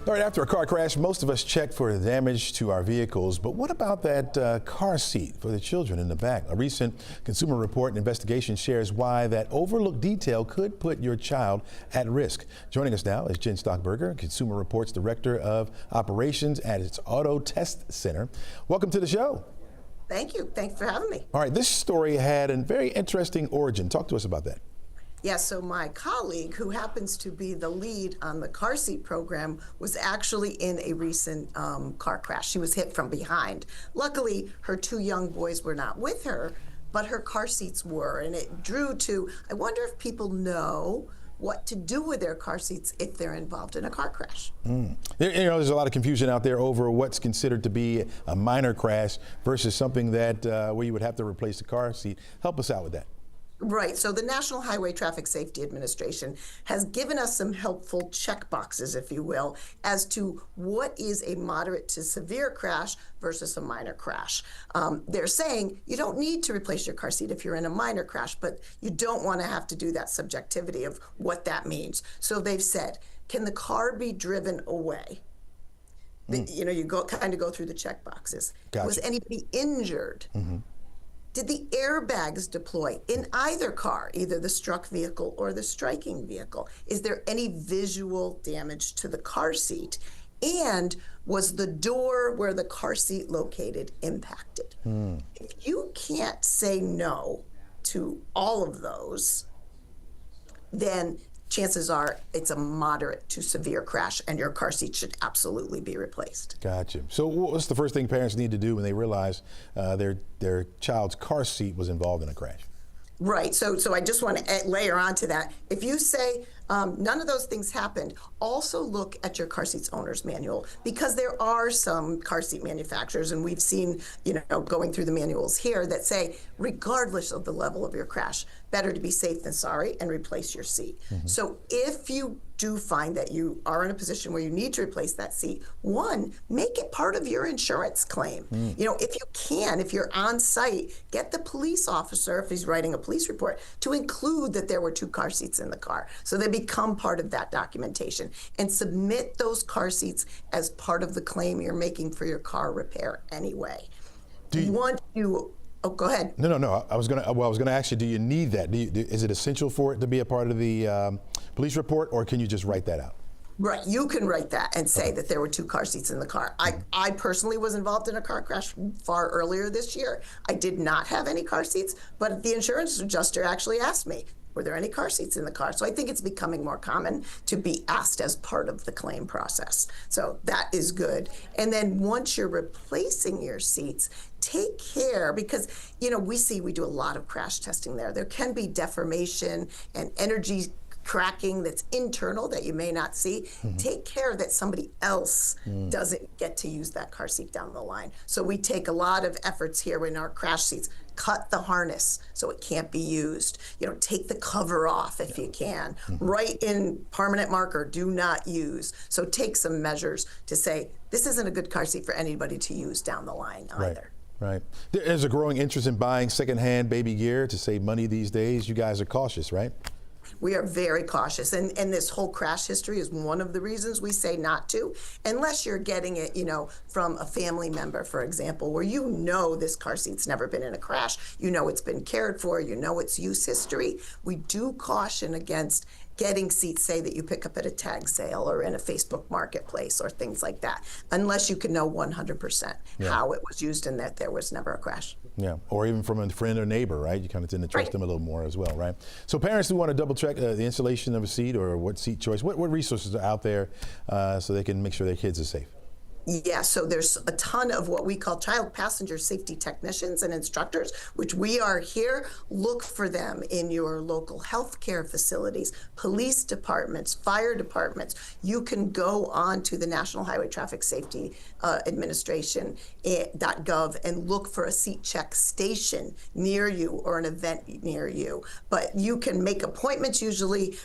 All right, after a car crash, most of us check for the damage to our vehicles, but what about that car seat for the children in the back? A recent Consumer Report and investigation shares why that overlooked detail could put your child at risk. Joining us now is Jen Stockburger, Consumer Report's Director of Operations at its Auto Test Center. Welcome to the show. Thank you. Thanks for having me. All right, this story had a very interesting origin. Talk to us about that. Yeah, so my colleague, who happens to be the lead on the car seat program, was actually in a recent car crash. She was hit from behind. Luckily, her two young boys were not with her, but her car seats were. And it drew to, I wonder if people know what to do with their car seats if they're involved in a car crash. There's a lot of confusion out there over what's considered to be a minor crash versus something that where you would have to replace the car seat. Help us out with that. Right. So the National Highway Traffic Safety Administration has given us some helpful check boxes, if you will, as to what is a moderate to severe crash versus a minor crash. They're saying you don't need to replace your car seat if you're in a minor crash, but you don't want to have to do that subjectivity of what that means. So they've said, can the car be driven away? You kind of go through the check boxes. Gotcha. Was anybody injured? Did the airbags deploy in either car, either the struck vehicle or the striking vehicle? Is there any visual damage to the car seat? And was the door where the car seat located impacted? If you can't say no to all of those, then chances are it's a moderate to severe crash and your car seat should absolutely be replaced. Gotcha. So what's the first thing parents need to do when they realize their child's car seat was involved in a crash? Right. So I just want to layer onto that. If you say none of those things happened, also look at your car seat's owner's manual, because there are some car seat manufacturers, and we've seen, going through the manuals here, that say, regardless of the level of your crash, better to be safe than sorry and replace your seat. So if you do find that you are in a position where you need to replace that seat, one, make it part of your insurance claim. If you're on site, get the police officer, if he's writing a police report, to include that there were two car seats in the car. So they become part of that documentation, and submit those car seats as part of the claim you're making for your car repair anyway. Oh, go ahead. No. I was going to ask you, do you need that? Is it essential for it to be a part of the police report, or can you just write that out? Right, you can write that and say that there were two car seats in the car. I personally was involved in a car crash far earlier this year. I did not have any car seats, but the insurance adjuster actually asked me, were there any car seats in the car? So I think it's becoming more common to be asked as part of the claim process. So that is good. And then once you're replacing your seats, take care, because we do a lot of crash testing there. There can be deformation and energy cracking that's internal that you may not see. Take care that somebody else doesn't get to use that car seat down the line. So we take a lot of efforts here in our crash seats. Cut the harness so it can't be used. Take the cover off if you can. Write in permanent marker, do not use. So take some measures to say, this isn't a good car seat for anybody to use down the line either. Right. There's a growing interest in buying secondhand baby gear to save money these days. You guys are cautious, right? We are very cautious, and this whole crash history is one of the reasons we say not to, unless you're getting it, from a family member, for example, where this car seat's never been in a crash, it's been cared for, its use history. We do caution against getting seats, say, that you pick up at a tag sale or in a Facebook marketplace or things like that, unless you can know 100% how it was used and that there was never a crash. Yeah, or even from a friend or neighbor, right? You kind of tend to trust them a little more as well, right? So parents who want to double check the installation of a seat or what seat choice, what resources are out there so they can make sure their kids are safe? Yeah, so there's a ton of what we call child passenger safety technicians and instructors, which we are here. Look for them in your local healthcare facilities, police departments, fire departments. You can go on to the National Highway Traffic Safety Administration.gov and look for a seat check station near you or an event near you. But you can make appointments usually.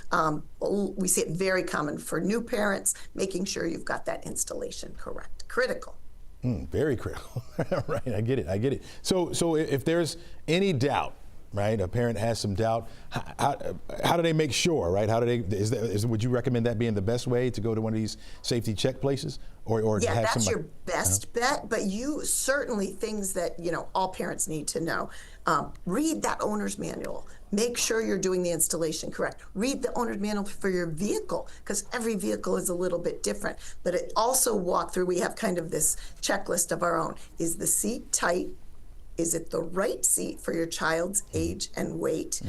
We see it very common for new parents, making sure you've got that installation correct. Critical. Very critical. Right, I get it. So if there's any doubt right? A parent has some doubt. How do they make sure, right? How do they? Would you recommend that being the best way to go to one of these safety check places, or Yeah, have that's somebody? your best bet. But you certainly things that all parents need to know. Read that owner's manual. Make sure you're doing the installation correct. Read the owner's manual for your vehicle, because every vehicle is a little bit different. But it also walk through. We have kind of this checklist of our own. Is the seat tight? Is it the right seat for your child's age and weight?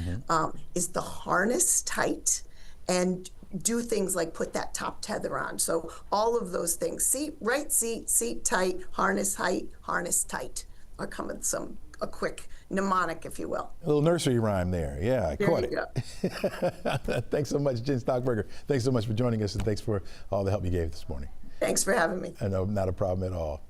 Is the harness tight? And do things like put that top tether on. So all of those things, seat tight, harness height, harness tight, are coming a quick mnemonic, if you will. A little nursery rhyme there. Yeah, I caught you it. Thanks so much, Jen Stockburger. Thanks so much for joining us, and thanks for all the help you gave this morning. Thanks for having me. I know, not a problem at all.